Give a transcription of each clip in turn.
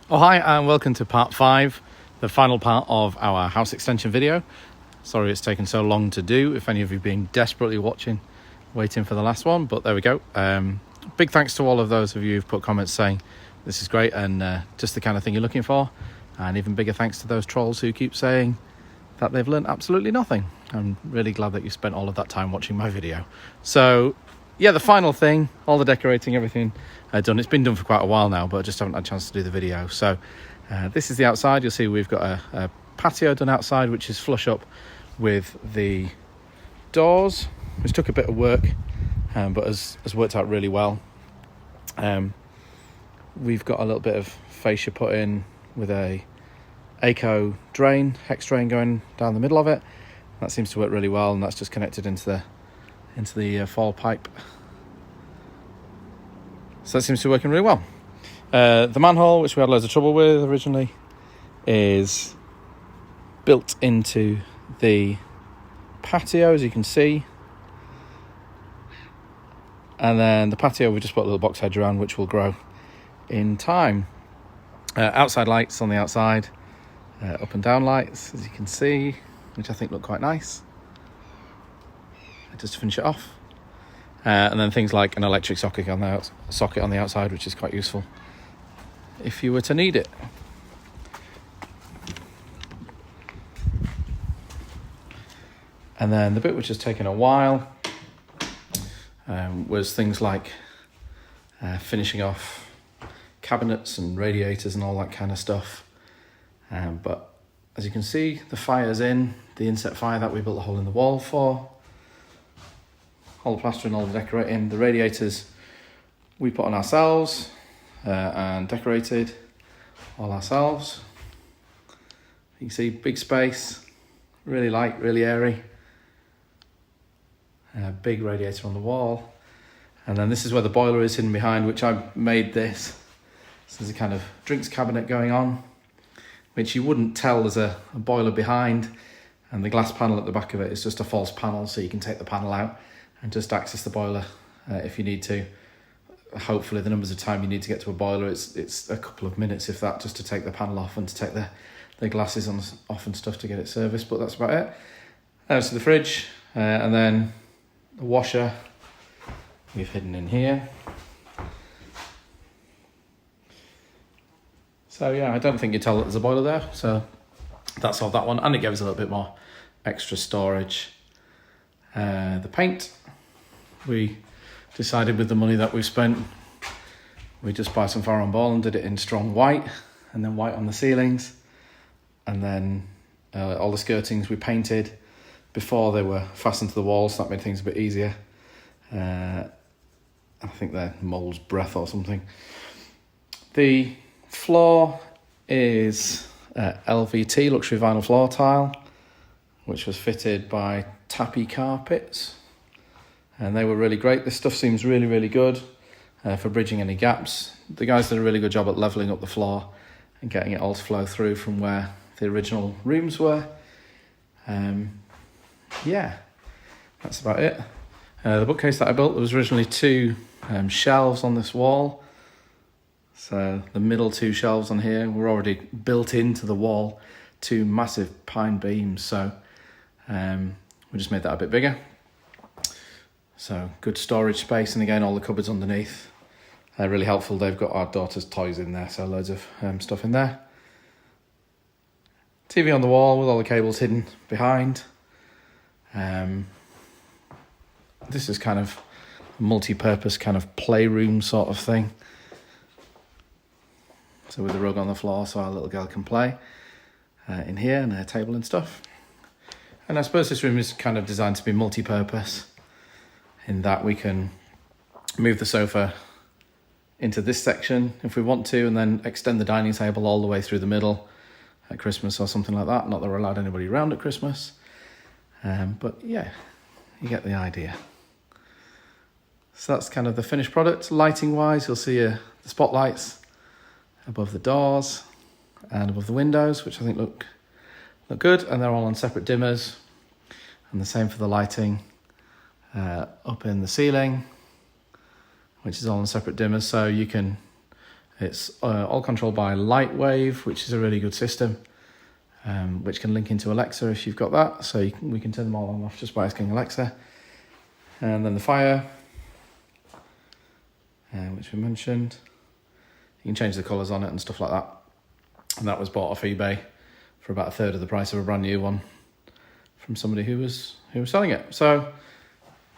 Oh hi, and welcome to part 5, the final part of our house extension video. Sorry it's taken so long to do, if any of you have been desperately waiting for the last one, but there we go. Big thanks to all of those of you who've put comments saying this is great and just the kind of thing you're looking for, and even bigger thanks to those trolls who keep saying that they've learned absolutely nothing. I'm really glad that you spent all of that time watching my video. So yeah, the final thing, all the decorating, everything done. It's been done for quite a while now, but I just haven't had a chance to do the video. So this is the outside. You'll see we've got a patio done outside, which is flush up with the doors, which took a bit of work, but has worked out really well. We've got a little bit of fascia put in with a Eco drain, hex drain going down the middle of it. That seems to work really well, and that's just connected into the fall pipe. So that seems to be working really well. The manhole, which we had loads of trouble with originally, is built into the patio, as you can see. And then the patio, we just put a little box hedge around, which will grow in time. Outside lights on the outside, up and down lights, as you can see, which I think look quite nice. Just to finish it off. And then things like an electric socket on the outside, which is quite useful if you were to need it. And then the bit which has taken a while was things like finishing off cabinets and radiators and all that kind of stuff. But as you can see, the fire's in, the inset fire that we built a hole in the wall for. All the plastering, all the decorating. The radiators we put on ourselves and decorated all ourselves. You can see big space, really light, really airy. Big radiator on the wall. And then this is where the boiler is hidden behind, which I made this. So there's a kind of drinks cabinet going on, which you wouldn't tell there's a boiler behind. And the glass panel at the back of it is just a false panel, so you can take the panel out and just access the boiler if you need to. Hopefully the numbers of time you need to get to a boiler, it's a couple of minutes if that, just to take the panel off and to take the glasses off and stuff to get it serviced, but that's about it. So the fridge, and then the washer we've hidden in here. So yeah, I don't think you tell that there's a boiler there, so that's all that one, and it gives a little bit more extra storage. The paint, we decided with the money that we've spent, we just buy some Far On Ball and did it in strong white, and then white on the ceilings, and then all the skirtings we painted before they were fastened to the walls, so that made things a bit easier. I think they're Mole's Breath or something. The floor is LVT, luxury vinyl floor tile, which was fitted by Tappy Carpets, and they were really great. This stuff seems really, really good for bridging any gaps. The guys did a really good job at levelling up the floor and getting it all to flow through from where the original rooms were. Yeah, that's about it. The bookcase that I built, there was originally 2 shelves on this wall. So the middle 2 shelves on here were already built into the wall, 2 massive pine beams. So we just made that a bit bigger. So good storage space, and again all the cupboards underneath. They're really helpful. They've got our daughter's toys in there, so loads of stuff in there. TV on the wall with all the cables hidden behind. This is kind of a multi-purpose kind of playroom sort of thing. So with the rug on the floor, so our little girl can play in here, and her table and stuff. And I suppose this room is kind of designed to be multi-purpose, in that we can move the sofa into this section if we want to, and then extend the dining table all the way through the middle at Christmas or something like that. Not that we're allowed anybody around at Christmas, but yeah, you get the idea. So that's kind of the finished product. Lighting wise, you'll see the spotlights above the doors and above the windows, which I think look good, and they're all on separate dimmers, and the same for the lighting up in the ceiling, which is all on separate dimmers, so you can It's all controlled by Lightwave, which is a really good system, which can link into Alexa if you've got that. So we can turn them all on and off just by asking Alexa. And then the fire, which we mentioned. You can change the colours on it and stuff like that. And that was bought off eBay for about a third of the price of a brand new one from somebody who was selling it. So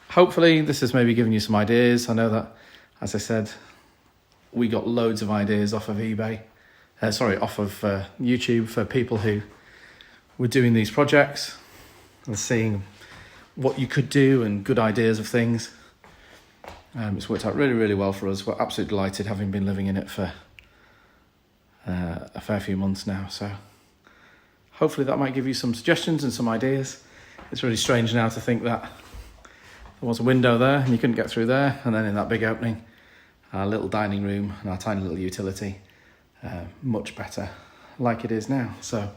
hopefully this has maybe given you some ideas. I know that, as I said, we got loads of ideas off of eBay, off of YouTube for people who were doing these projects and seeing what you could do and good ideas of things. It's worked out really, really well for us. We're absolutely delighted, having been living in it for a fair few months now. So hopefully that might give you some suggestions and some ideas. It's really strange now to think that there was a window there and you couldn't get through there, and then in that big opening, our little dining room and our tiny little utility, much better like it is now. So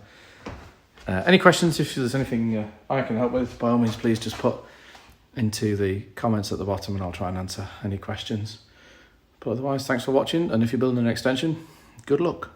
any questions, if there's anything I can help with, by all means please just put into the comments at the bottom and I'll try and answer any questions. But otherwise, thanks for watching, and if you're building an extension, good luck.